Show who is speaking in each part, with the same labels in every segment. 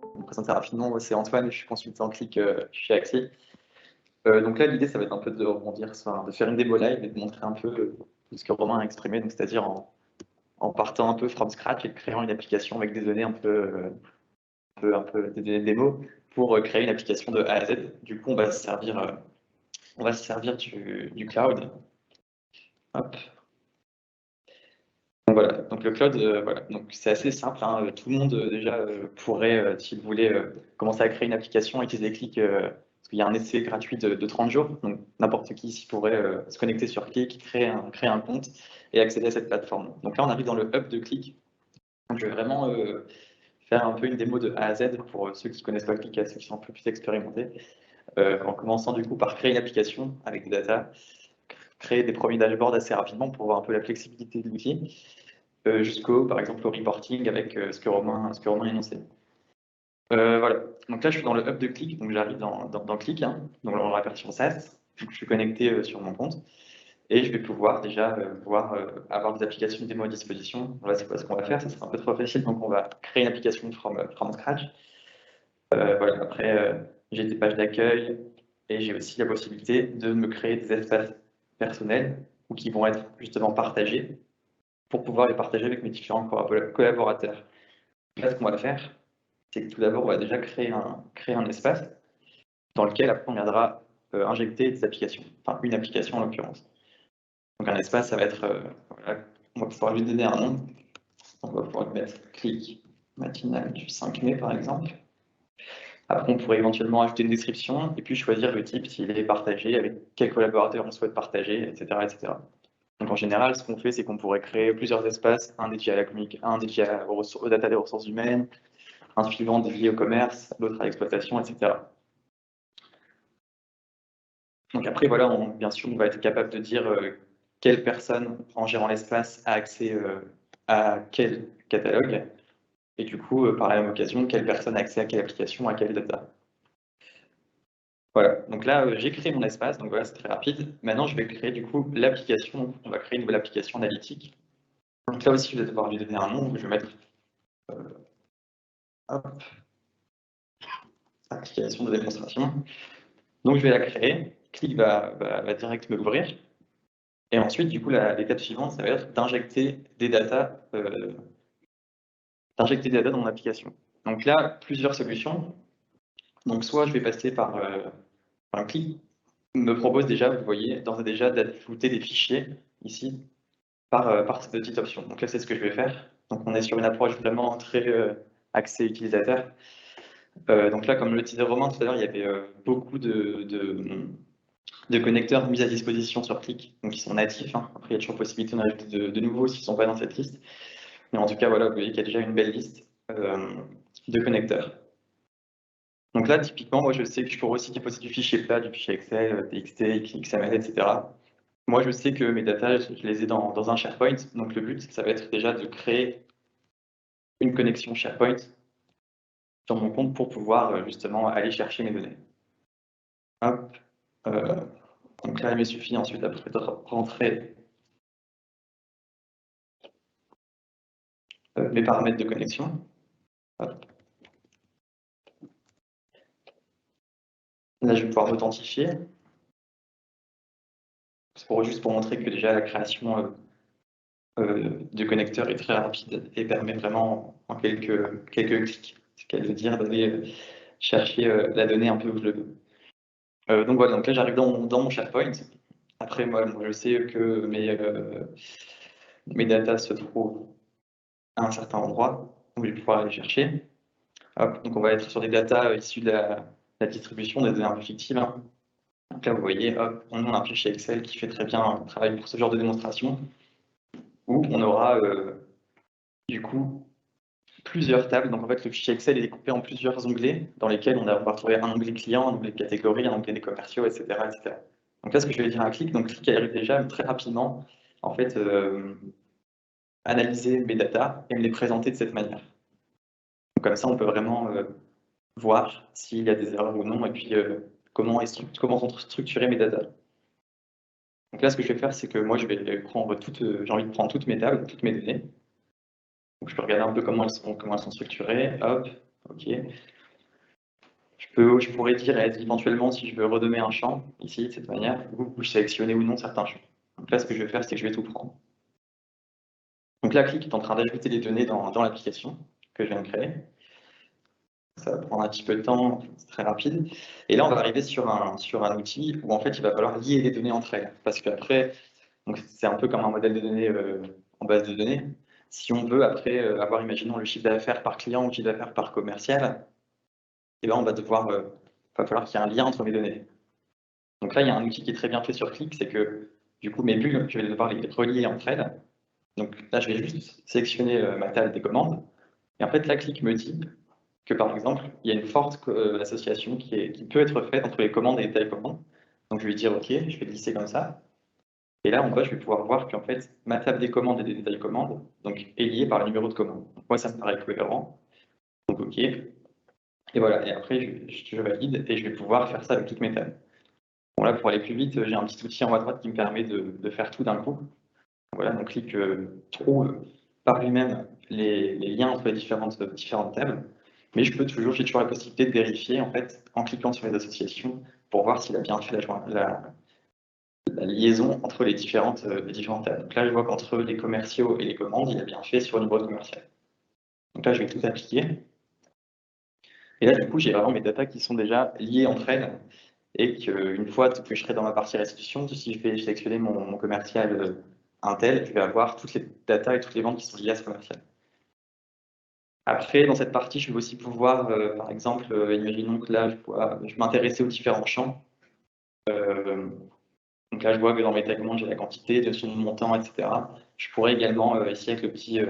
Speaker 1: Je vais me présenter rapidement, c'est Antoine, je suis consultant Qlik chez Axie. Donc là, l'idée, ça va être un peu de rebondir, de faire une démo live et de montrer un peu ce que Romain a exprimé, c'est-à-dire en partant un peu from scratch et créant une application avec des données un peu des données de démo pour créer une application de A à Z. Du coup, on va se servir du cloud. Hop. Donc voilà, donc le cloud, voilà. Donc c'est assez simple, hein. Tout le monde déjà pourrait, s'il voulait, commencer à créer une application et utiliser Qlik, parce qu'il y a un essai gratuit de 30 jours. Donc n'importe qui ici pourrait se connecter sur Qlik, créer un compte et accéder à cette plateforme. Donc là, on arrive dans le hub de Qlik. Donc je vais vraiment faire un peu une démo de A à Z pour ceux qui ne connaissent pas Qlik, ceux qui sont un peu plus expérimentés, en commençant du coup par créer une application avec des data, créer des premiers dashboards assez rapidement pour voir un peu la flexibilité de l'outil, jusqu'au, par exemple, au reporting avec ce que Romain a énoncé. Voilà, donc là je suis dans le hub de Qlik, donc j'arrive dans Qlik, hein, donc dans la version SaaS, donc je suis connecté sur mon compte, et je vais pouvoir déjà avoir des applications démo à disposition. Voilà, c'est quoi ce qu'on va faire, ça sera un peu trop facile, donc on va créer une application from scratch. Voilà, après, j'ai des pages d'accueil, et j'ai aussi la possibilité de me créer des espaces personnels, ou qui vont être justement partagés, pour pouvoir les partager avec mes différents collaborateurs. Là, ce qu'on va faire, c'est que tout d'abord, on va déjà créer un espace dans lequel après on viendra injecter des applications, enfin une application en l'occurrence. Donc un espace, ça va être, voilà, on va pouvoir lui donner un nom. On va pouvoir lui mettre Qlik matinal du 5 mai par exemple. Après, on pourrait éventuellement ajouter une description et puis choisir le type, s'il est partagé, avec quel collaborateur on souhaite partager, etc., etc. Donc en général, ce qu'on fait, c'est qu'on pourrait créer plusieurs espaces, un dédié à la communication, un dédié aux data des ressources humaines, un suivant dédié au commerce, l'autre à l'exploitation, etc. Donc après, voilà, bien sûr, on va être capable de dire quelle personne, en gérant l'espace, a accès à quel catalogue, et du coup, par la même occasion, quelle personne a accès à quelle application, à quelle data. Voilà, donc là, j'ai créé mon espace, donc voilà, c'est très rapide. Maintenant, je vais créer du coup l'application, on va créer une nouvelle application analytique. Donc là aussi, je vais devoir lui donner un nom, je vais mettre hop, application de démonstration. Donc je vais la créer, Qlik va direct me l'ouvrir. Et ensuite, du coup, l'étape suivante, ça va être d'injecter des datas dans mon application. Donc là, plusieurs solutions. Donc soit je vais passer par un Qlik me propose déjà, vous voyez, d'ores et déjà d'ajouter des fichiers ici par cette petite option. Donc là, c'est ce que je vais faire. Donc on est sur une approche vraiment très axée utilisateur. Donc là, comme le disait Romain tout à l'heure, il y avait beaucoup de connecteurs mis à disposition sur Qlik, donc ils sont natifs, hein. Après, il y a toujours possibilité d'en ajouter de nouveaux s'ils ne sont pas dans cette liste. Mais en tout cas, voilà, vous voyez qu'il y a déjà une belle liste de connecteurs. Donc là, typiquement, moi, je sais que je pourrais aussi déposer du fichier plat, du fichier Excel, TXT, XML, etc. Moi, je sais que mes datas, je les ai dans un SharePoint. Donc le but, ça va être déjà de créer une connexion SharePoint sur mon compte pour pouvoir justement aller chercher mes données. Hop. Donc là, il me suffit ensuite après de rentrer mes paramètres de connexion. Hop. Là, je vais pouvoir m'authentifier. C'est juste pour montrer que déjà la création de connecteurs est très rapide et permet vraiment en quelques clics, ce qu'elle veut dire, d'aller chercher la donnée un peu où je le veux. Donc voilà, donc là j'arrive dans mon SharePoint. Après, moi je sais que mes datas se trouvent à un certain endroit où je vais pouvoir aller chercher. Hop, donc on va être sur des datas issues de la distribution des données un peu fictives, hein. Donc là, vous voyez, hop, on a un fichier Excel qui fait très bien le travail pour ce genre de démonstration, où on aura du coup plusieurs tables. Donc en fait, le fichier Excel est découpé en plusieurs onglets, dans lesquels on va retrouver un onglet client, un onglet de catégorie, un onglet des commerciaux, etc., etc. Donc là, ce que je vais dire à Qlik, donc Qlik arrive déjà très rapidement, en fait, analyser mes datas et me les présenter de cette manière. Donc comme ça, on peut vraiment voir s'il y a des erreurs ou non, et puis comment sont structurées mes datas. Donc là, ce que je vais faire, c'est que moi, je vais prendre j'ai envie de prendre toutes mes tables, toutes mes données. Donc je peux regarder un peu comment elles sont structurées. Hop, ok. Je pourrais dire éventuellement si je veux redonner un champ, ici, de cette manière, ou je sélectionner ou non certains champs. Donc là, ce que je vais faire, c'est que je vais tout prendre. Donc là, Click est en train d'ajouter les données dans l'application que je viens de créer. Ça va prendre un petit peu de temps, c'est très rapide. Et là, on va arriver sur un outil où en fait, il va falloir lier les données entre elles. Parce qu'après, c'est un peu comme un modèle de données en base de données. Si on veut après avoir, imaginons, le chiffre d'affaires par client ou le chiffre d'affaires par commercial, et ben on va falloir qu'il y ait un lien entre mes données. Donc là, il y a un outil qui est très bien fait sur Click, c'est que du coup, mes bulles, je vais devoir les relier entre elles. Donc là, je vais juste sélectionner ma table des commandes. Et en fait, là, Click me dit que par exemple, il y a une forte association qui peut être faite entre les commandes et les télécommandes. Donc je vais dire OK, je vais glisser comme ça. Et là, en bas, je vais pouvoir voir qu'en fait, ma table des commandes et des télécommandes donc, est liée par le numéro de commande. Donc, moi, ça me paraît cohérent. Donc OK. Et voilà. Et après, je valide et je vais pouvoir faire ça avec toutes mes tables. Bon, là, pour aller plus vite, j'ai un petit outil en haut à droite qui me permet de faire tout d'un coup. Voilà, donc Click trouve par lui-même les liens entre les différentes tables. Mais j'ai toujours la possibilité de vérifier en fait en cliquant sur les associations pour voir s'il a bien fait la liaison entre les différentes tables. Donc là, je vois qu'entre les commerciaux et les commandes, il a bien fait sur le numéro de commercial. Donc là, je vais tout appliquer. Et là, du coup, j'ai vraiment mes datas qui sont déjà liées entre elles et qu'une fois que je serai dans ma partie restitution, si je vais sélectionner mon commercial Intel, je vais avoir toutes les datas et toutes les ventes qui sont liées à ce commercial. Après, dans cette partie, je vais aussi pouvoir, par exemple, imaginons que là, je m'intéressais aux différents champs. Donc là, je vois que dans mes tagments, j'ai la quantité, dessus mon montant, etc. Je pourrais également, ici, avec le petit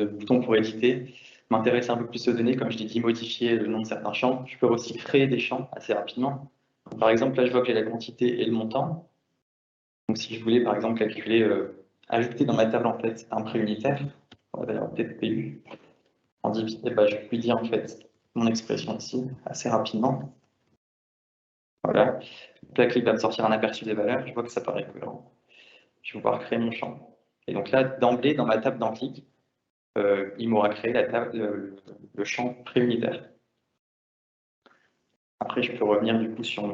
Speaker 1: bouton pour éditer, m'intéresser un peu plus aux données. Comme je l'ai dit, modifier le nom de certains champs. Je peux aussi créer des champs assez rapidement. Donc, par exemple, là, je vois que j'ai la quantité et le montant. Donc, si je voulais, par exemple, calculer, ajouter dans ma table, en fait, un prix unitaire, on va dire peut-être PU, en divisé, je puis dire, en fait, mon expression ici, assez rapidement. Voilà. Là, Click va me sortir un aperçu des valeurs. Je vois que ça paraît cohérent. Je vais pouvoir créer mon champ. Et donc là, d'emblée, dans ma table dans Click, il m'aura créé le champ préunitaire. Après, je peux revenir du coup sur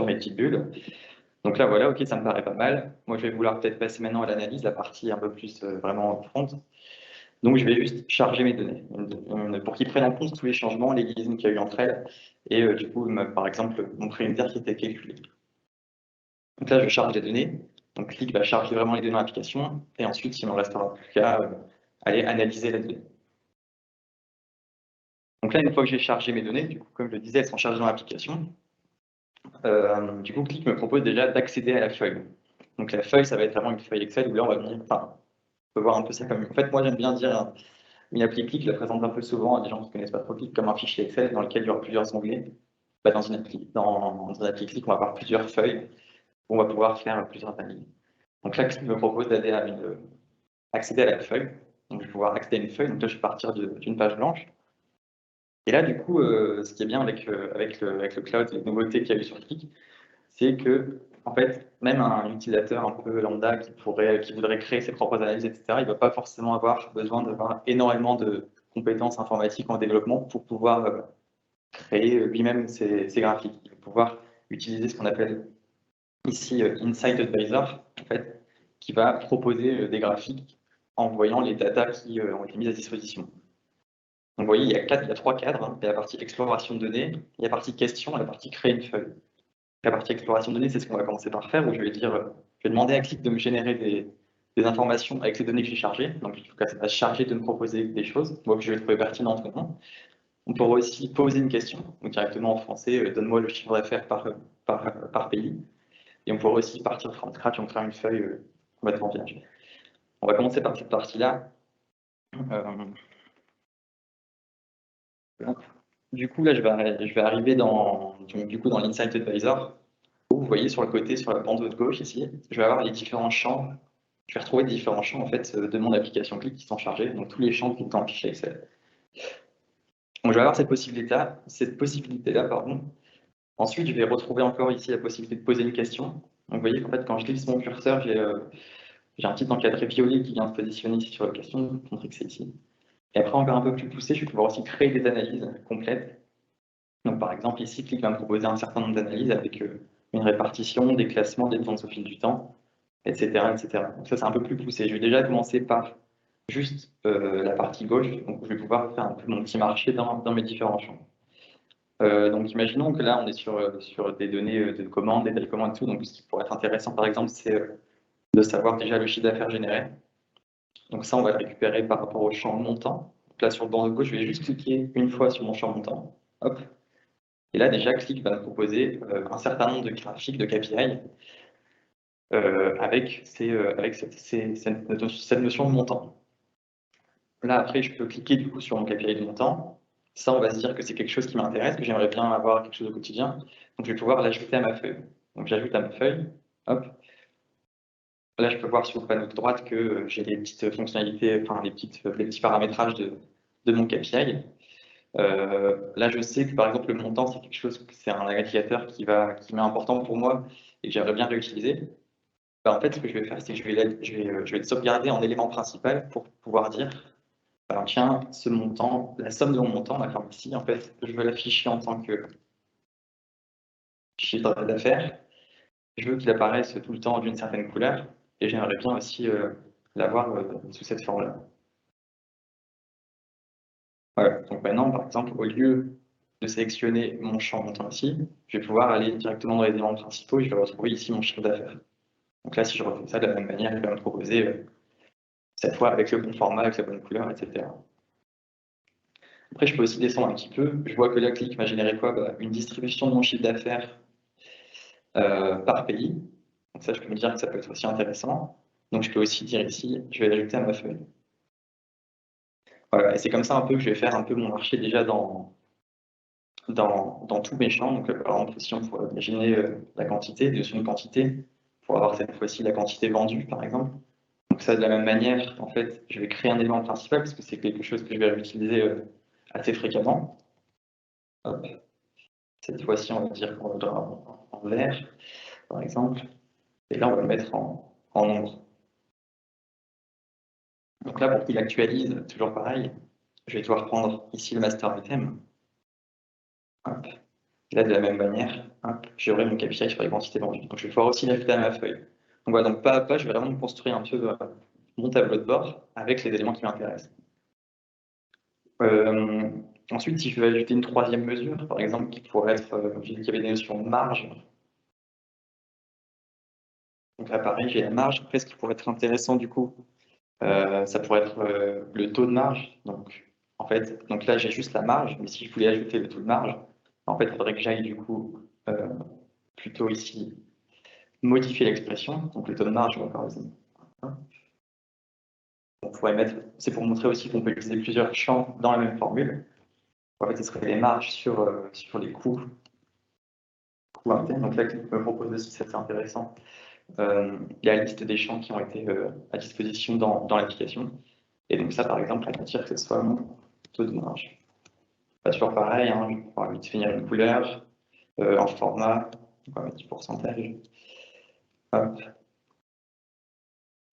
Speaker 1: mes petites bulles. Donc là, voilà, ok, ça me paraît pas mal. Moi, je vais vouloir peut-être passer maintenant à l'analyse, la partie un peu plus vraiment front. Donc, je vais juste charger mes données pour qu'ils prennent en compte tous les changements, les liaisons qu'il y a eu entre elles, et du coup, par exemple, mon préunitaire qui était calculé. Donc là, je charge les données. Donc, Click va charger vraiment les données dans l'application, et ensuite, s'il ne me restera plus qu'à aller analyser les données. Donc là, une fois que j'ai chargé mes données, du coup, comme je le disais, elles sont chargées dans l'application. Du coup, Click me propose déjà d'accéder à la feuille. Donc la feuille, ça va être vraiment une feuille Excel où là, on va venir, enfin, on peut voir un peu ça comme. En fait, moi, j'aime bien dire une appli Click, je la présente un peu souvent à des gens qui ne connaissent pas trop Click comme un fichier Excel dans lequel il y aura plusieurs onglets. Dans une appli Click, on va avoir plusieurs feuilles où on va pouvoir faire plusieurs analyses. Donc là, Click me propose accéder à la feuille. Donc je vais pouvoir accéder à une feuille. Donc là, je vais partir d'une page blanche. Et là, du coup, ce qui est bien avec le cloud, les nouveautés qu'il y a eu sur Click, c'est que, en fait, même un utilisateur un peu lambda qui voudrait créer ses propres analyses, etc., il ne va pas forcément avoir besoin d'avoir énormément de compétences informatiques en développement pour pouvoir créer lui-même ses graphiques. Il va pouvoir utiliser ce qu'on appelle ici Insight Advisor, en fait, qui va proposer des graphiques en voyant les datas qui ont été mises à disposition. Donc, vous voyez, il y a trois cadres. Hein. Il y a la partie exploration de données, il y a la partie question et la partie créer une feuille. La partie exploration de données, c'est ce qu'on va commencer par faire, où je vais demander à Click de me générer des informations avec les données que j'ai chargées. Donc, en tout cas, ça va charger de me proposer des choses, moi que je vais trouver pertinentes ou non. On pourra aussi poser une question, donc directement en français, donne-moi le chiffre d'affaires par pays. Et on pourra aussi partir from scratch, on fera une feuille complètement vierge. On va commencer par cette partie-là. Du coup, là, je vais arriver dans l'Insight Advisor, où vous voyez sur le côté, sur la bande de gauche ici, je vais avoir les différents champs. Je vais retrouver les différents champs en fait, de mon application Click qui sont chargés, donc tous les champs qui sont dans le fichier Excel. Donc, je vais avoir cette possibilité-là, pardon. Ensuite, je vais retrouver encore ici la possibilité de poser une question. Donc, vous voyez qu'en fait, quand je glisse mon curseur, j'ai un petit encadré violet qui vient se positionner ici sur la question. Je vais vous montrer que c'est ici. Et après, encore un peu plus poussé, je vais pouvoir aussi créer des analyses complètes. Donc, par exemple, ici, Click va me proposer un certain nombre d'analyses avec une répartition, des classements, des tendances au fil du temps, etc., etc. Donc, ça, c'est un peu plus poussé. Je vais déjà commencer par juste la partie gauche. Donc, je vais pouvoir faire un peu mon petit marché dans mes différents champs. Donc, imaginons que là, on est sur des données de commandes, des télécommandes et tout. Donc, ce qui pourrait être intéressant, par exemple, c'est de savoir déjà le chiffre d'affaires généré. Donc, ça, on va le récupérer par rapport au champ montant. Donc, là, sur le bandeau de gauche, je vais juste cliquer une fois sur mon champ montant. Hop. Et là, déjà, Click va me proposer un certain nombre de graphiques de KPI avec cette notion de montant. Là, après, je peux cliquer du coup sur mon KPI de montant. Ça, on va se dire que c'est quelque chose qui m'intéresse, que j'aimerais bien avoir quelque chose au quotidien. Donc, je vais pouvoir l'ajouter à ma feuille. Donc, j'ajoute à ma feuille. Hop. Là, je peux voir sur le panneau de droite que j'ai des petites fonctionnalités, enfin, les petits paramétrages de mon KPI. Là, je sais que par exemple, le montant, c'est quelque chose, c'est un indicateur qui m'est important pour moi et que j'aimerais bien réutiliser. Bah, en fait, ce que je vais faire, c'est que je vais le sauvegarder en élément principal pour pouvoir dire, bah, tiens, ce montant, la somme de mon montant, d'accord, ici, en fait, je veux l'afficher en tant que chiffre d'affaires. Je veux qu'il apparaisse tout le temps d'une certaine couleur et j'aimerais bien aussi l'avoir sous cette forme-là. Voilà. Donc maintenant, par exemple, au lieu de sélectionner mon champ montant ici, je vais pouvoir aller directement dans les éléments principaux et je vais retrouver ici mon chiffre d'affaires. Donc là, si je refais ça de la même manière, il va me proposer cette fois avec le bon format, avec la bonne couleur, etc. Après, je peux aussi descendre un petit peu. Je vois que la Click m'a généré quoi? Bah, une distribution de mon chiffre d'affaires par pays. Donc ça, je peux me dire que ça peut être aussi intéressant. Donc je peux aussi dire ici, je vais l'ajouter à ma feuille. Voilà, et c'est comme ça un peu que je vais faire un peu mon marché déjà dans tous mes champs. Donc par exemple, si on pourrait imaginer la quantité, dessus une quantité, pour avoir cette fois-ci la quantité vendue, par exemple. Donc ça, de la même manière, en fait, je vais créer un élément principal, parce que c'est quelque chose que je vais réutiliser assez fréquemment. Hop. Cette fois-ci, on va dire qu'on va en vert, par exemple. Et là, on va le mettre en nombre. Donc là, pour qu'il actualise, toujours pareil, je vais devoir prendre ici le master item. Hop. Et là, de la même manière, j'aurai mon KPI sur les quantités vendues. Donc je vais pouvoir aussi l'ajouter à ma feuille. Donc voilà, donc pas à pas, je vais vraiment construire un peu mon tableau de bord avec les éléments qui m'intéressent. Ensuite, si je veux ajouter une troisième mesure, par exemple, qui pourrait être, j'ai dit qu'il y avait des notions de marge. Donc là, pareil, j'ai la marge. Après, ce qui pourrait être intéressant, du coup, ça pourrait être le taux de marge. Donc, en fait, donc là, j'ai juste la marge, mais si je voulais ajouter le taux de marge, en fait, il faudrait que j'aille, du coup, plutôt ici, modifier l'expression. Donc, le taux de marge, on va par exemple. On pourrait mettre, c'est pour montrer aussi qu'on peut utiliser plusieurs champs dans la même formule. En fait, ce serait les marges sur les coûts internes. Donc là, qui me propose aussi, ça c'est intéressant, la liste des champs qui ont été à disposition dans l'application. Et donc ça, par exemple, on va dire que ce soit mon taux de marge. Pas toujours pareil, hein, je vais pouvoir lui définir une couleur, un format, on va mettre du pourcentage. Hop.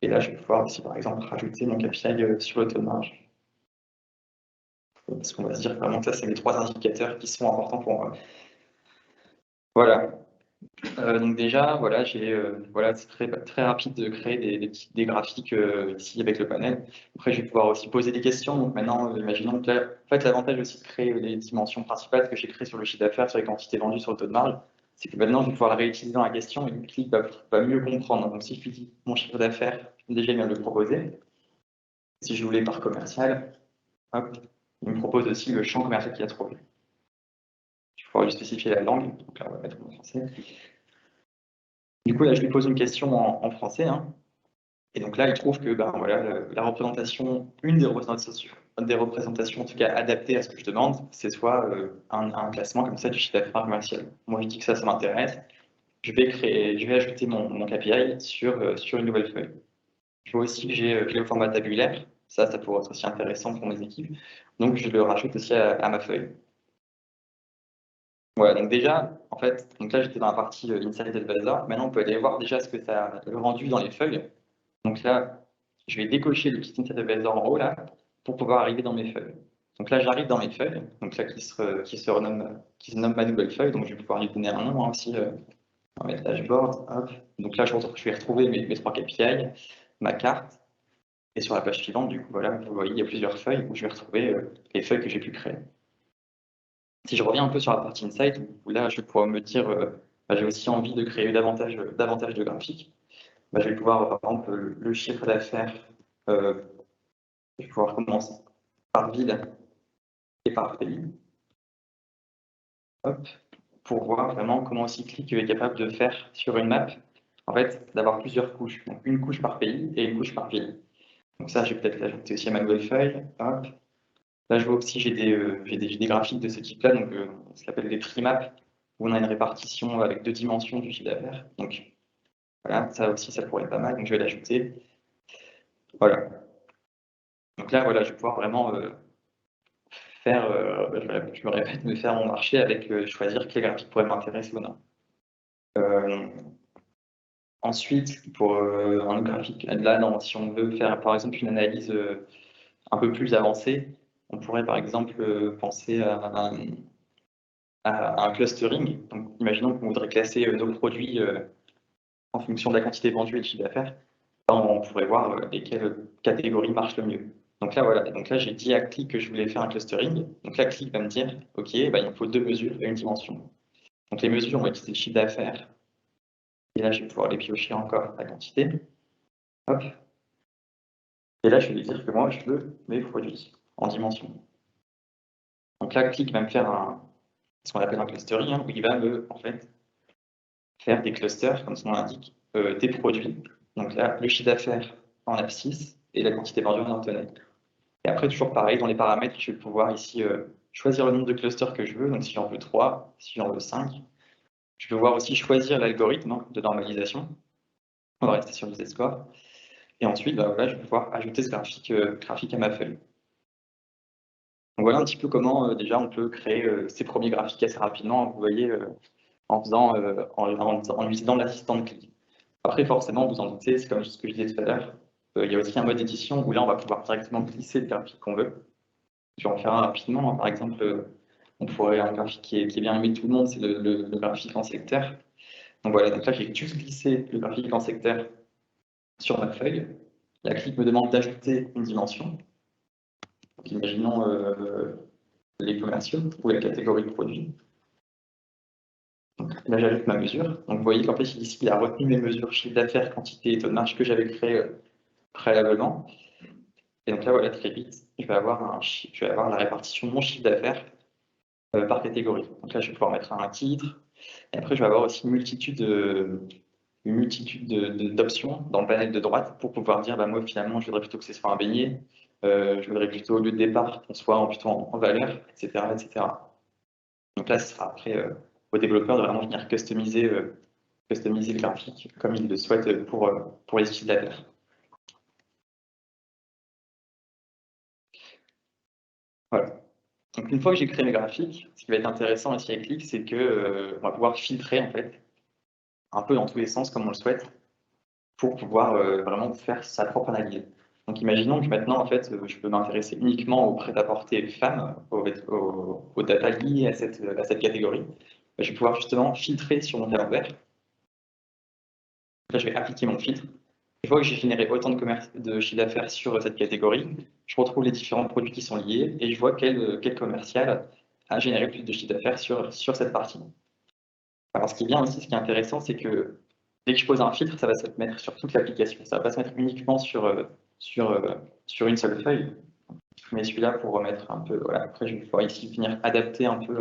Speaker 1: Et là, je vais pouvoir aussi, par exemple, rajouter mon KPI sur le taux de marge. Parce qu'on va se dire vraiment que ça, c'est les trois indicateurs qui sont importants pour moi. Voilà. Donc déjà, voilà, voilà, c'est très rapide de créer des graphiques ici avec le panel. Après, je vais pouvoir aussi poser des questions. Donc maintenant, imaginons que là, en fait, l'avantage aussi de créer les dimensions principales que j'ai créées sur le chiffre d'affaires, sur les quantités vendues, sur le taux de marge, c'est que maintenant, je vais pouvoir la réutiliser dans la question et le clic va mieux comprendre. Donc si je lui dis mon chiffre d'affaires, déjà, il vient de le proposer. Si je voulais par commercial, hop, il me propose aussi le champ commercial qu'il a trouvé. Je vais pouvoir lui spécifier la langue. Donc là, on va mettre en français. Du coup, là, je lui pose une question en français. Hein. Et donc là, il trouve que ben, voilà, la représentation, une des représentations, en tout cas adaptées à ce que je demande, c'est soit un classement comme ça du chiffre d'affaires commercial. Moi, je dis que ça m'intéresse. Je vais ajouter mon KPI sur une nouvelle feuille. Je vois aussi que j'ai le format tabulaire. Ça pourrait être aussi intéressant pour mes équipes. Donc, je le rajoute aussi à ma feuille. Voilà, donc déjà, en fait, donc là, j'étais dans la partie Insight Advisor. Maintenant, on peut aller voir déjà ce que ça a rendu dans les feuilles. Donc là, je vais décocher le petit Insight Advisor en haut, là, pour pouvoir arriver dans mes feuilles. Donc là, j'arrive dans mes feuilles, donc là, qui se nomme ma nouvelle feuille. Donc, je vais pouvoir lui donner un nom aussi, dans mes dashboards. Hop. Donc là, je vais retrouver mes 3 KPI, ma carte. Et sur la page suivante, du coup, voilà, vous voyez, il y a plusieurs feuilles où je vais retrouver les feuilles que j'ai pu créer. Si je reviens un peu sur la partie Insight, où là, je vais pouvoir me dire, j'ai aussi envie de créer davantage de graphiques, je vais pouvoir, par exemple, le chiffre d'affaires, je vais pouvoir commencer par ville et par pays, hop, pour voir vraiment comment Cyclic est capable de faire sur une map, en fait, d'avoir plusieurs couches. Donc, une couche par pays et une couche par ville. Donc ça, je vais peut-être l'ajouter aussi à ma nouvelle feuille, hop. Là, je vois aussi j'ai des graphiques de ce type-là, donc ce qu'on appelle des trimaps, où on a une répartition avec 2 dimensions du chiffre d'affaires. Donc voilà, ça aussi, ça pourrait être pas mal, donc je vais l'ajouter. Voilà. Donc là, voilà, je vais pouvoir vraiment faire, je me répète, me faire mon marché avec choisir quel graphique pourrait m'intéresser ou non. Ensuite, pour un graphique, là, non, si on veut faire par exemple une analyse un peu plus avancée, on pourrait par exemple penser à un clustering. Donc, imaginons qu'on voudrait classer nos produits en fonction de la quantité vendue et le chiffre d'affaires. On pourrait voir lesquelles catégories marchent le mieux. Donc là, voilà. Donc là, j'ai dit à Click que je voulais faire un clustering. Donc là, Click va me dire, OK, il me faut 2 mesures et une dimension. Donc les mesures, on va utiliser le chiffre d'affaires. Et là, je vais pouvoir les piocher encore la quantité. Hop. Et là, je vais lui dire que moi, je veux mes produits en dimension. Donc là, Click va me faire ce qu'on appelle un clustering, où il va me, en fait, faire des clusters, comme son nom l'indique, des produits. Donc là, le chiffre d'affaires en abscisse et la quantité vendue en orthogonale. Et après, toujours pareil, dans les paramètres, je vais pouvoir ici choisir le nombre de clusters que je veux. Donc si j'en veux 3, si j'en veux 5. Je vais pouvoir aussi choisir l'algorithme de normalisation. On va rester sur le z-score. Et ensuite, voilà, je vais pouvoir ajouter ce graphique à ma feuille. Donc voilà un petit peu comment déjà on peut créer ces premiers graphiques assez rapidement, vous voyez, en utilisant l'assistant de clic. Après, forcément, vous en doutez, c'est comme ce que je disais tout à l'heure, il y a aussi un mode édition où là, on va pouvoir directement glisser le graphique qu'on veut. Je vais en faire un rapidement. Par exemple, on pourrait un graphique qui est bien aimé de tout le monde, c'est le graphique en secteur. Donc voilà, donc là, j'ai juste glissé le graphique en secteur sur ma feuille. La clique me demande d'ajouter une dimension. Donc, imaginons les commerciaux ou la catégorie de produits. Donc, là, j'ajoute ma mesure. Donc, vous voyez qu'en fait, ici, il a retenu mes mesures chiffre d'affaires, quantité et taux de marge que j'avais créé préalablement. Et donc là, voilà, très vite, je vais avoir la répartition de mon chiffre d'affaires par catégorie. Donc là, je vais pouvoir mettre un titre. Et après, je vais avoir aussi une multitude d'options dans le panel de droite pour pouvoir dire, moi, finalement, je voudrais plutôt que ce soit un beignet. Je voudrais plutôt, au lieu de départ, qu'on soit plutôt en valeur, etc., etc. Donc là, ce sera après aux développeurs de vraiment venir customiser le graphique comme ils le souhaitent pour les utilisateurs. Voilà. Donc une fois que j'ai créé mes graphiques, ce qui va être intéressant ici avec Click, c'est qu'on va pouvoir filtrer en fait un peu dans tous les sens comme on le souhaite pour pouvoir vraiment faire sa propre analyse. Donc imaginons que maintenant en fait je peux m'intéresser uniquement au prêt-à-porter femmes, aux data liées à cette catégorie. Je vais pouvoir justement filtrer sur mon tableau vert. Là, je vais appliquer mon filtre. Une fois que j'ai généré autant de chiffre d'affaires sur cette catégorie, je retrouve les différents produits qui sont liés et je vois quel commercial a généré plus de chiffre d'affaires sur cette partie. Alors, ce qui est bien aussi, ce qui est intéressant, c'est que dès que je pose un filtre, ça va se mettre sur toute l'application. Ça ne va pas se mettre uniquement sur une seule feuille. Je mets celui-là pour remettre un peu. Voilà. Après, je vais pouvoir ici venir adapter un peu,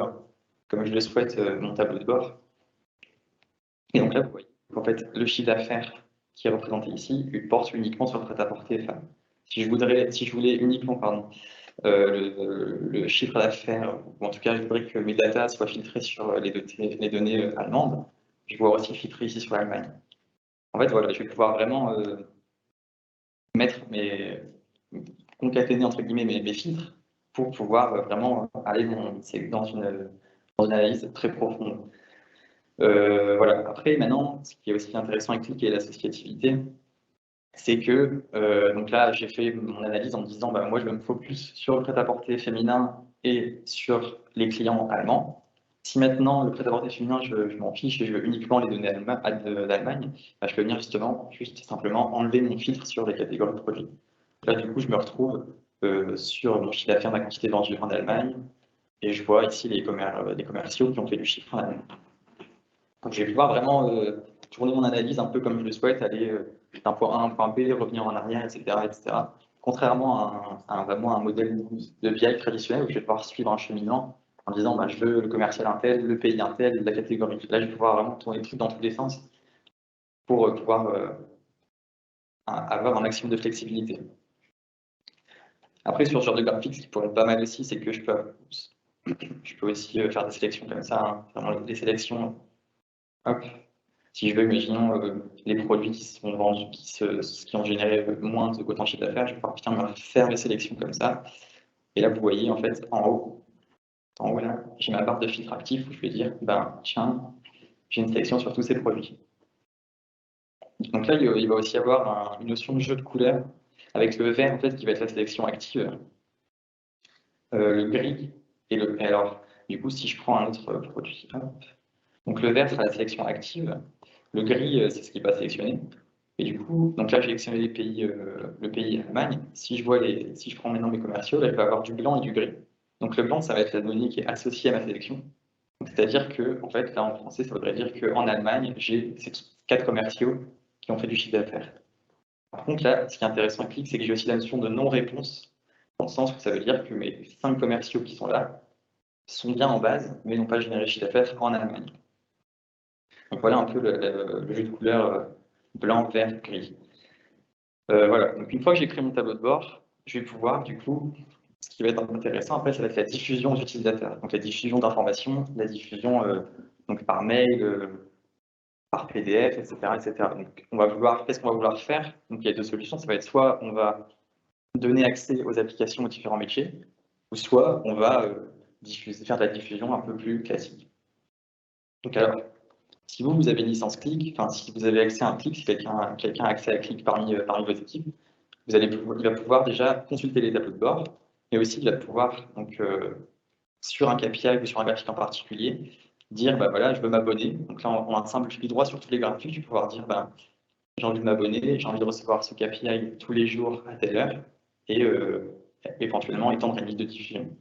Speaker 1: comme je le souhaite, mon tableau de bord. Et donc là, vous voyez qu'en fait, le chiffre d'affaires qui est représenté ici, il porte uniquement sur le prêt-à-porter femme. Si je voulais uniquement, le chiffre d'affaires, ou en tout cas, je voudrais que mes datas soient filtrées sur les données allemandes, je vois aussi filtrer ici sur l'Allemagne. En fait, voilà, je vais pouvoir vraiment mettre concaténer entre guillemets mes filtres pour pouvoir vraiment aller dans une analyse très profonde. Voilà. Après, maintenant, ce qui est aussi intéressant avec Click et l'associativité, c'est que, donc là, j'ai fait mon analyse en me disant, bah, moi, je vais me focus sur le prêt-à-porter féminin et sur les clients allemands. Si maintenant, le prêt-à-porter féminin, je m'en fiche et je veux uniquement les données d'Allemagne, bah, je peux venir justement, juste simplement enlever mon filtre sur les catégories de produits. Là, du coup, je me retrouve sur mon chiffre d'affaires, ma quantité vendue en Allemagne, et je vois ici les commerciaux qui ont fait du chiffre en Allemagne. Donc, je vais pouvoir vraiment tourner mon analyse un peu comme je le souhaite, aller d'un point A à un point B, revenir en arrière, etc. etc. Contrairement à vraiment un modèle de BI traditionnel où je vais devoir suivre un cheminement en disant bah, je veux le commercial un tel, le pays un tel, la catégorie. Là, je vais pouvoir vraiment tourner le truc dans tous les sens pour pouvoir avoir un maximum de flexibilité. Après, sur ce genre de graphique, ce qui pourrait être pas mal aussi, c'est que je peux aussi faire des sélections comme ça, hein, vraiment des sélections. Hop. Si je veux, imaginons les produits qui sont vendus, qui ont généré moins de autant de chiffre d'affaires, je vais pouvoir faire les sélections comme ça. Et là, vous voyez, en fait, en haut là, j'ai ma barre de filtre actif où je vais dire, ben, tiens, j'ai une sélection sur tous ces produits. Donc là, il va aussi y avoir une notion de jeu de couleurs avec le vert, en fait, qui va être la sélection active, le gris et le. Et alors, du coup, si je prends un autre produit, hop, donc le vert sera la sélection active, le gris, c'est ce qui n'est pas sélectionné. Et du coup, donc là, j'ai sélectionné le pays Allemagne. Si je prends maintenant mes commerciaux, là, je vais avoir du blanc et du gris. Donc le blanc, ça va être la donnée qui est associée à ma sélection. C'est-à-dire que, en fait, là, en français, ça voudrait dire qu'en Allemagne, j'ai ces 4 commerciaux qui ont fait du chiffre d'affaires. Par contre, là, ce qui est intéressant avec Click, c'est que j'ai aussi la notion de non-réponse, dans le sens où ça veut dire que mes 5 commerciaux qui sont là sont bien en base, mais n'ont pas généré de chiffre d'affaires en Allemagne. Donc voilà un peu le jeu de couleurs blanc, vert, gris. Voilà, donc une fois que j'ai créé mon tableau de bord, je vais pouvoir, du coup, ce qui va être intéressant après, ça va être la diffusion aux utilisateurs. Donc la diffusion d'informations, la diffusion donc par mail, par PDF, etc., etc. Donc qu'est-ce qu'on va vouloir faire? Donc il y a deux solutions, ça va être soit on va donner accès aux applications aux différents métiers, ou soit on va faire de la diffusion un peu plus classique. Donc alors, si vous avez une licence Click, enfin si vous avez accès à un Click, si quelqu'un a accès à Click parmi vos équipes, il va pouvoir déjà consulter les tableaux de bord, mais aussi il va pouvoir, donc, sur un KPI ou sur un graphique en particulier, dire bah voilà, je veux m'abonner. Donc là, on a un simple clic droit sur tous les graphiques, je vais pouvoir dire bah, j'ai envie de m'abonner, j'ai envie de recevoir ce KPI tous les jours à telle heure, et éventuellement étendre une liste de diffusion.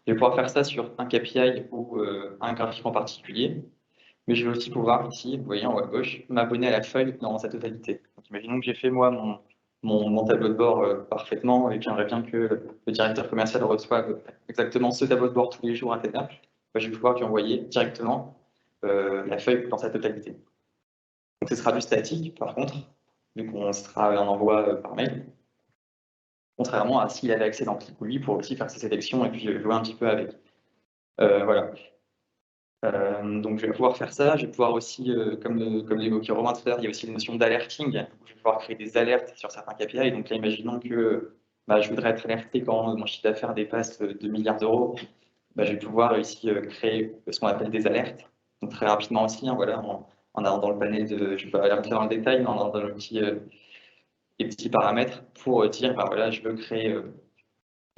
Speaker 1: Je vais pouvoir faire ça sur un KPI ou un graphique en particulier, mais je vais aussi pouvoir ici, vous voyez en haut à gauche, m'abonner à la feuille dans sa totalité. Donc, imaginons que j'ai fait moi mon tableau de bord parfaitement et que j'aimerais bien que le directeur commercial reçoive exactement ce tableau de bord tous les jours à telle heure. Je vais pouvoir lui envoyer directement la feuille dans sa totalité. Donc ce sera du statique par contre, vu qu'on sera un envoi par mail. Contrairement à s'il avait accès dans Click ou lui pour aussi faire ses sélections et puis jouer un petit peu avec. Voilà. Donc je vais pouvoir faire ça, je vais pouvoir aussi, comme l'évoquait Romain tout à l'heure, il y a aussi la notion d'alerting, je vais pouvoir créer des alertes sur certains KPI, donc là imaginons que bah, je voudrais être alerté quand mon chiffre d'affaires dépasse 2 milliards d'euros, bah, je vais pouvoir ici créer ce qu'on appelle des alertes, donc très rapidement aussi, hein, voilà, en allant dans le panel de, je ne vais pas aller rentrer dans le détail, mais en allant dans les petits paramètres pour dire, bah, voilà, je veux créer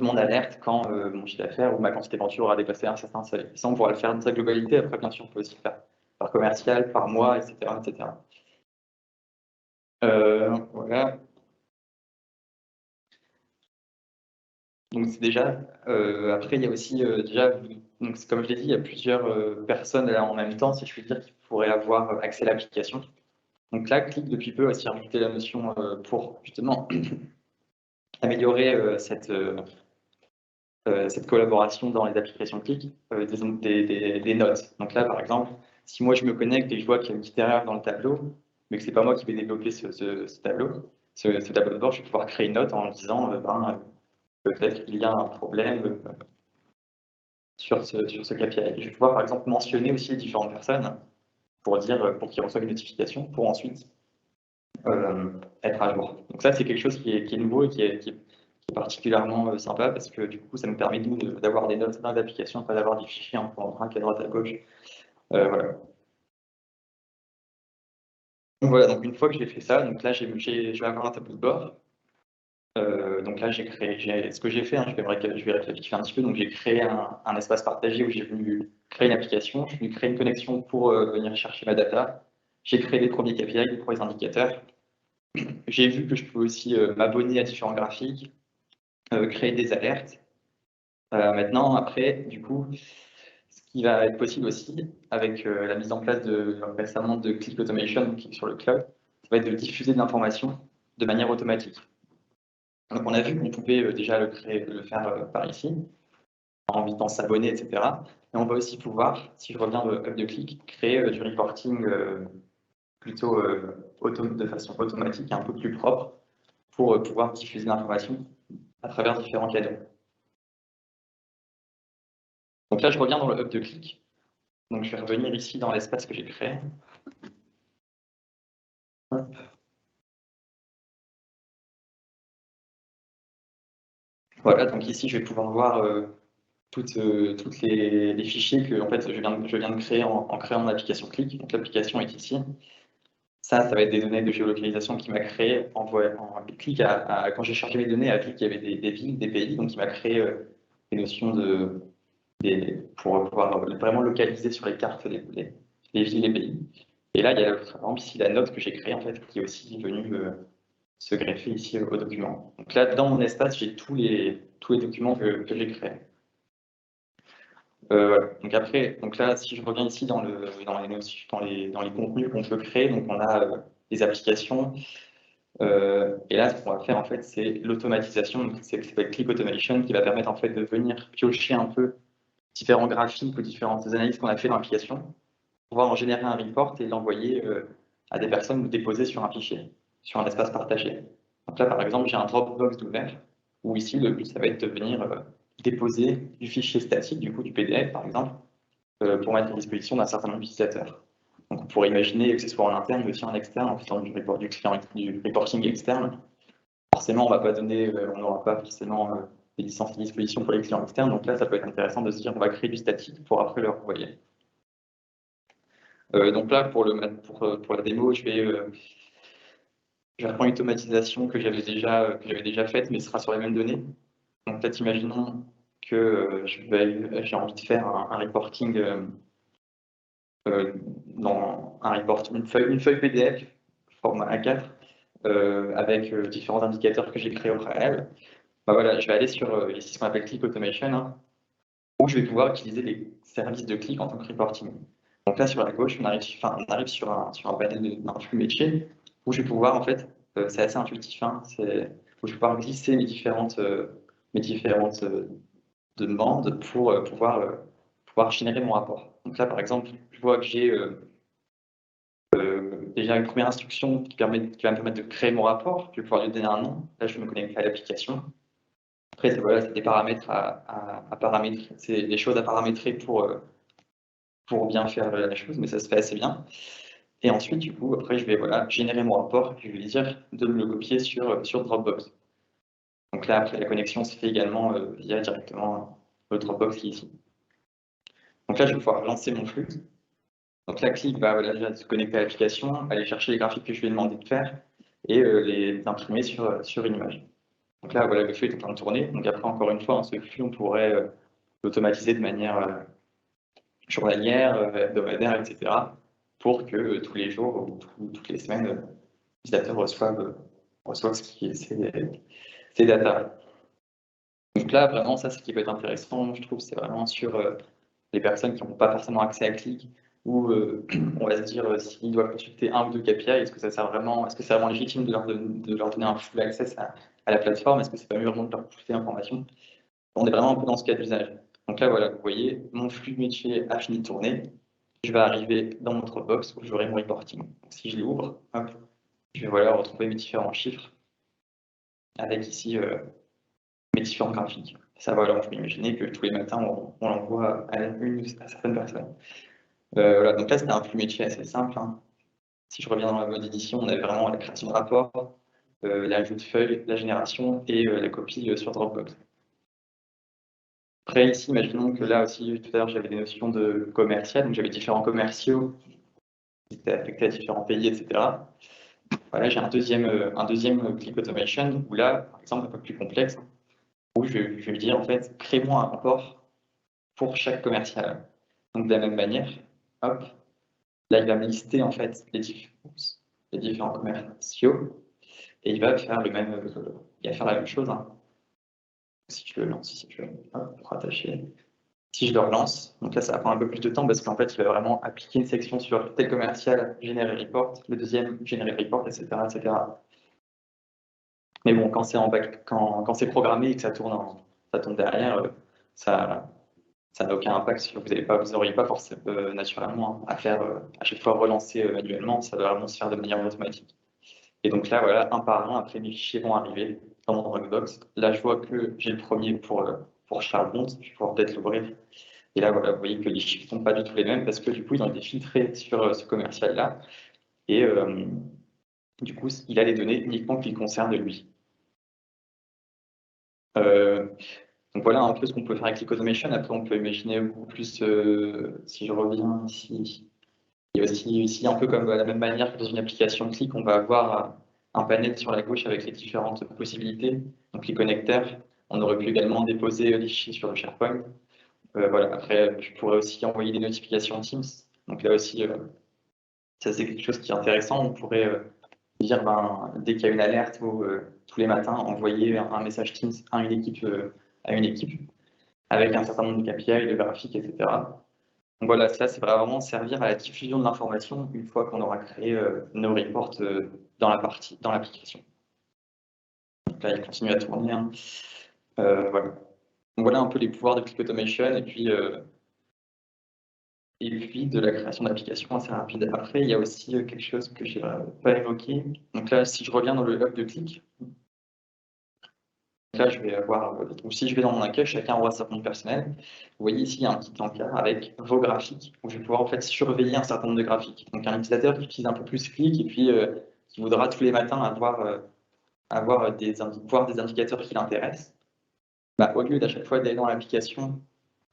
Speaker 1: mon alerte quand mon chiffre d'affaires ou ma quantité vendue aura dépassé un certain seuil. Ça, on pourra le faire dans sa globalité. Après, bien sûr, on peut aussi le faire par commercial, par mois, etc. etc. Voilà. Donc, c'est déjà. Après, il y a aussi déjà. Donc, comme je l'ai dit, il y a plusieurs personnes là en même temps, si je puis dire, qui pourraient avoir accès à l'application. Donc là, Click depuis peu a aussi rajouté la notion pour justement améliorer cette collaboration dans les applications Click, des notes. Donc là, par exemple, si moi je me connecte et je vois qu'il y a une petite erreur dans le tableau, mais que c'est pas moi qui vais développer ce tableau, ce tableau de bord, je vais pouvoir créer une note en disant peut-être qu'il y a un problème sur ce KPI. Je vais pouvoir par exemple mentionner aussi les différentes personnes pour qu'ils reçoivent une notification pour ensuite être à jour. Donc ça, c'est quelque chose qui est nouveau et qui est est particulièrement sympa parce que du coup, ça me permet nous d'avoir des notes dans l'application, pas d'avoir des fichiers un peu en vrac à droite à gauche. Voilà. Donc voilà, donc une fois que j'ai fait ça, donc là, je vais avoir un tableau de bord. Donc là, ce que j'ai fait, hein, je vais récapituler un petit peu. Donc j'ai créé un espace partagé où j'ai venu créer une application, je suis venu créer une connexion pour venir chercher ma data. J'ai créé les premiers KPI, les premiers indicateurs. J'ai vu que je pouvais aussi m'abonner à différents graphiques, créer des alertes. Maintenant, après, du coup, ce qui va être possible aussi, avec la mise en place récemment de Click Automation qui est sur le cloud, ça va être de diffuser de l'information de manière automatique. Donc on a vu qu'on pouvait déjà le faire par ici, en invitant s'abonner, etc. Et on va aussi pouvoir, si je reviens de Hub de Click, créer du reporting plutôt de façon automatique et un peu plus propre pour pouvoir diffuser l'information à travers différents canaux. Donc là, je reviens dans le Hub de Click. Donc je vais revenir ici dans l'espace que j'ai créé. Hop. Voilà, donc ici, je vais pouvoir voir toutes les fichiers que en fait, je viens de créer en créant mon application Click. Donc l'application est ici. Ça va être des données de géolocalisation qui m'a créé Click. Quand j'ai cherché mes données, à Click, il y avait des villes, des pays, donc il m'a créé des notions pour pouvoir vraiment localiser sur les cartes les villes, les pays. Et là, il y a par exemple ici la note que j'ai créée, en fait, qui est aussi venue se greffer ici au document. Donc là, dans mon espace, j'ai tous les documents que j'ai créés. Voilà. Donc après, donc là, si je reviens ici dans les contenus qu'on peut créer, donc on a des applications. Et là, ce qu'on va faire en fait, c'est l'automatisation. C'est Click Automation qui va permettre en fait de venir piocher un peu différents graphiques ou différentes analyses qu'on a fait dans l'application, pour pouvoir en générer un report et l'envoyer à des personnes ou déposer sur un fichier, sur un espace partagé. Donc là, par exemple, j'ai un Dropbox d'ouvert, où ici, le but, ça va être de venir déposer du fichier statique, du coup du PDF, par exemple, pour mettre à disposition d'un certain nombre d'utilisateurs. Donc on pourrait imaginer que ce soit en interne, mais aussi en externe, en faisant du reporting externe. Forcément, on n'aura pas forcément des licences à disposition pour les clients externes. Donc là, ça peut être intéressant de se dire on va créer du statique pour après le renvoyer. Donc là, pour la démo, je vais reprendre une automatisation que j'avais déjà faite, mais ce sera sur les mêmes données. Donc peut-être imaginons que j'ai envie de faire un reporting dans une feuille PDF, format A4, avec différents indicateurs que j'ai créés au préalable. Bah voilà, je vais aller sur ici ce qu'on appelle Click Automation, hein, où je vais pouvoir utiliser les services de clic en tant que reporting. Donc là, sur la gauche, on arrive sur un panel d'un flux métier, où je vais pouvoir, en fait, c'est assez intuitif, hein, où je vais pouvoir glisser mes différentes demandes pour pouvoir générer mon rapport. Donc là, par exemple, je vois que j'ai déjà une première instruction qui va me permettre de créer mon rapport. Je vais pouvoir lui donner un nom. Là, je vais me connecter à l'application. Après, c'est des paramètres à paramétrer. C'est des choses à paramétrer pour bien faire la chose, mais ça se fait assez bien. Et ensuite, du coup, après, je vais générer mon rapport. Je vais lui dire de me le copier sur Dropbox. Donc là, après, la connexion se fait également via directement le Dropbox qui est ici. Donc là, je vais pouvoir lancer mon flux. Donc là, Click va déjà se connecter à l'application, aller chercher les graphiques que je lui ai demandé de faire et les imprimer sur une image. Donc là, le flux est en train de tourner. Donc après, encore une fois, ce flux, on pourrait l'automatiser de manière journalière, hebdomadaire, etc. pour que tous les jours ou toutes les semaines, l'utilisateur reçoive ces data. Donc là, vraiment, ça, ce qui peut être intéressant, je trouve, c'est vraiment sur les personnes qui n'ont pas forcément accès à Click, où on va se dire s'ils doivent consulter un ou deux KPI, est-ce que c'est vraiment légitime de leur donner un full access à la plateforme? Est-ce que c'est pas mieux vraiment de leur pousser l'information? On est vraiment un peu dans ce cas d'usage. Donc là, voilà, vous voyez, mon flux métier a fini de tourner. Je vais arriver dans mon Dropbox où j'aurai mon reporting. Donc, si je l'ouvre, je vais retrouver mes différents chiffres avec ici mes différents graphiques. Ça, je peux imaginer que tous les matins, on l'envoie à certaines personnes. Donc là, c'était un flux métier assez simple, hein. Si je reviens dans la mode édition, on avait vraiment la création de rapport, l'ajout de feuilles, la génération et la copie sur Dropbox. Après, ici, imaginons que là aussi, tout à l'heure, j'avais des notions de commercial, donc j'avais différents commerciaux qui étaient affectés à différents pays, etc. Voilà, j'ai un deuxième click automation où là, par exemple, un peu plus complexe, où je vais lui dire, en fait, crée-moi un rapport pour chaque commercial. Donc, de la même manière, hop, là, il va me lister, en fait, les différents commerciaux et il va faire la même chose, hein. Si je le lance, si je hop, rattacher. Si je le relance, donc là, ça va prendre un peu plus de temps parce qu'en fait, il va vraiment appliquer une section sur tel commercial, générer report, le deuxième, générer report, etc., etc. Mais bon, quand c'est quand c'est programmé et que ça tourne derrière, ça n'a aucun impact. Vous n'auriez pas forcément naturellement à faire à chaque fois relancer manuellement, ça va vraiment se faire de manière automatique. Et donc là, voilà, un par un, après mes fichiers vont arriver dans mon Dropbox. Là, je vois que j'ai le premier pour Charbon, je vais pouvoir peut-être l'ouvrir. Et là, voilà, vous voyez que les chiffres ne sont pas du tout les mêmes parce que du coup, ils ont été filtrés sur ce commercial-là. Et du coup, il a les données uniquement qui le concernent lui. Donc voilà un peu ce qu'on peut faire avec Click Automation. Après, on peut imaginer beaucoup plus, si je reviens ici, il y a aussi ici, un peu comme de la même manière que dans une application Click, on va avoir un panel sur la gauche avec les différentes possibilités, donc les connecteurs. On aurait pu également déposer des fichiers sur le SharePoint. Voilà. Après, je pourrais aussi envoyer des notifications Teams. Donc là aussi, ça c'est quelque chose qui est intéressant. On pourrait dire, dès qu'il y a une alerte ou tous les matins, envoyer un message Teams à une équipe avec un certain nombre de KPI, de graphiques, etc. Donc voilà, ça c'est vraiment servir à la diffusion de l'information une fois qu'on aura créé nos reports dans l'application. Donc là, il continue à tourner, hein. Voilà. Donc voilà un peu les pouvoirs de Click Automation et puis de la création d'applications assez rapide. Après, il y a aussi quelque chose que je n'ai pas évoqué. Donc là, si je reviens dans le hub de Click, là, je vais avoir, donc si je vais dans mon accueil, chacun aura sa compte personnelle. Vous voyez ici, il y a un petit encart avec vos graphiques, où je vais pouvoir en fait surveiller un certain nombre de graphiques. Donc un utilisateur qui utilise un peu plus Click et puis qui voudra tous les matins voir des indicateurs qui l'intéressent, au lieu d'à chaque fois d'aller dans l'application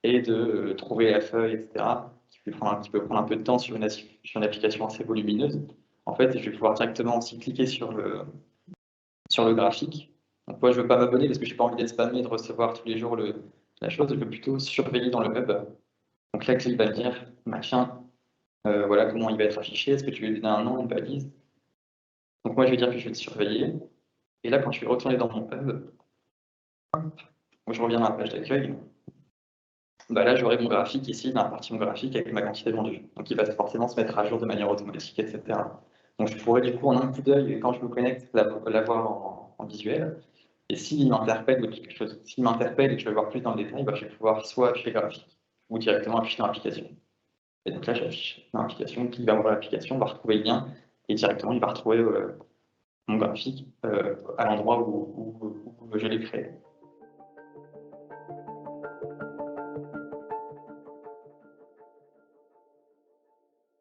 Speaker 1: et de trouver la feuille, etc., qui peut prendre un peu de temps sur une application assez volumineuse, en fait, je vais pouvoir directement aussi cliquer sur le graphique. Donc moi, je ne veux pas m'abonner parce que je n'ai pas envie d'être spammé et de recevoir tous les jours la chose. Je veux plutôt surveiller dans le web. Donc là, Click va me dire, machin, voilà comment il va être affiché. Est-ce que tu veux lui donner un nom, une balise? Donc moi, je vais dire que je vais le surveiller. Et là, quand je vais retourner dans mon hub, je reviens dans la page d'accueil. Là, j'aurai mon graphique ici, dans la partie mon graphique avec ma quantité vendue. Donc il va forcément se mettre à jour de manière automatique, etc. Donc je pourrais du coup, en un coup d'œil, quand je me connecte, l'avoir en visuel. Et s'il m'interpelle ou quelque chose, s'il m'interpelle et que je veux voir plus dans le détail, je vais pouvoir soit afficher le graphique ou directement afficher dans l'application. Et donc là, j'affiche dans l'application, qui va voir l'application, va retrouver le lien et directement, il va retrouver mon graphique à l'endroit où je l'ai créé.